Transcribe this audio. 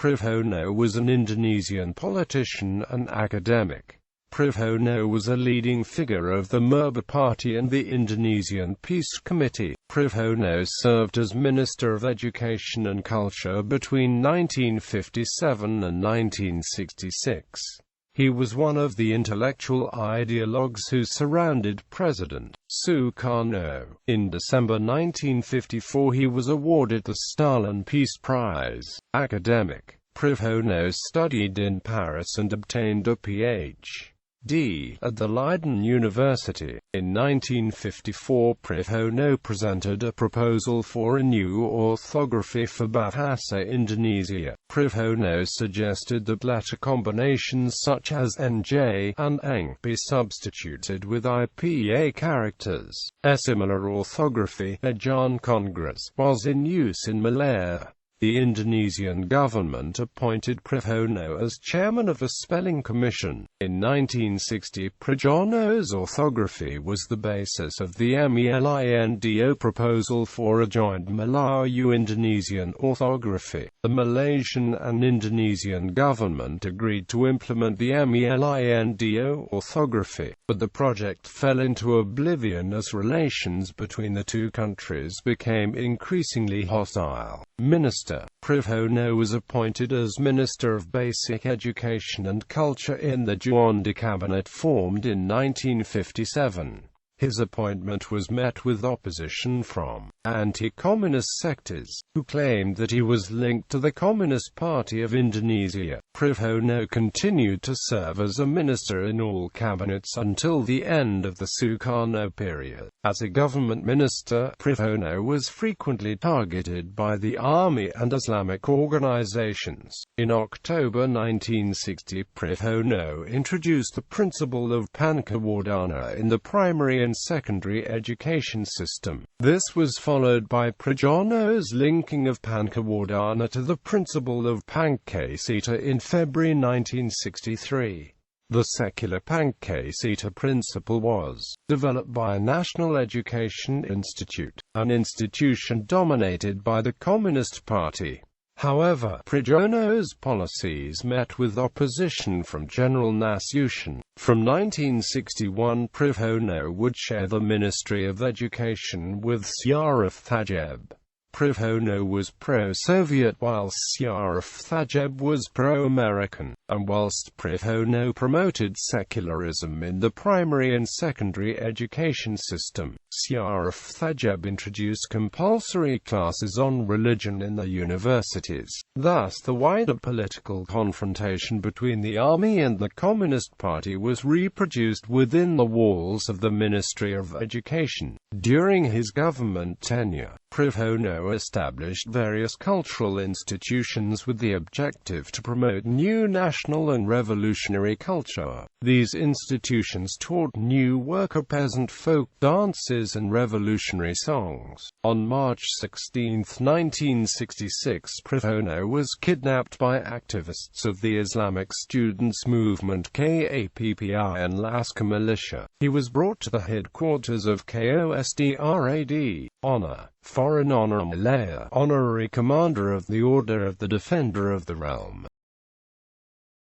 Prijono was an Indonesian politician and academic. Prijono was a leading figure of the Murba Party and the Indonesian Peace Committee. Prijono served as Minister of Education and Culture between 1957 and 1966. He was one of the intellectual ideologues who surrounded President Sukarno. In December 1954 he was awarded the Stalin Peace Prize. Academic. Prijono studied in Paris and obtained a Ph.D. at the Leiden University. In 1954 Prijono presented a proposal for a new orthography for Bahasa Indonesia. Prijono suggested that letter combinations such as NJ and ANG be substituted with IPA characters. A similar orthography, Ejan Congress, was in use in Malaya. The Indonesian government appointed Prijono as chairman of a spelling commission. In 1960, Prijono's orthography was the basis of the MELINDO proposal for a joint Malayu-Indonesian orthography. The Malaysian and Indonesian government agreed to implement the MELINDO orthography, but the project fell into oblivion as relations between the two countries became increasingly hostile. Minister Prijono was appointed as Minister of Basic Education and Culture in the Juanda cabinet formed in 1957. His appointment was met with opposition from anti-communist sectors, who claimed that he was linked to the Communist Party of Indonesia. Prijono continued to serve as a minister in all cabinets until the end of the Sukarno period. As a government minister, Prijono was frequently targeted by the army and Islamic organizations. In October 1960, Prijono introduced the principle of Pancawadana in the primary and secondary education system. This was followed by Prijono's linking of Pancawadana to the principle of Pancasila in February 1963. The secular Pancasila principle was developed by a National Education Institute, an institution dominated by the Communist Party. However, Prijono's policies met with opposition from General Nasution. From 1961, Prijono would share the Ministry of Education with Syarif Thayyib. Prijono was pro-Soviet whilst Syarif Thayyib was pro-American, and whilst Prijono promoted secularism in the primary and secondary education system, Syarif Thayyib introduced compulsory classes on religion in the universities. Thus, the wider political confrontation between the army and the Communist Party was reproduced within the walls of the Ministry of Education. During his government tenure, Prijono established various cultural institutions with the objective to promote new national and revolutionary culture. These institutions taught new worker peasant folk dances and revolutionary songs. On March 16, 1966, Prijono was kidnapped by activists of the Islamic Students Movement KAPPI and Laskar Militia. He was brought to the headquarters of KOSDRAD, Honor, Foreign Honor Malaya, Honorary Commander of the Order of the Defender of the Realm.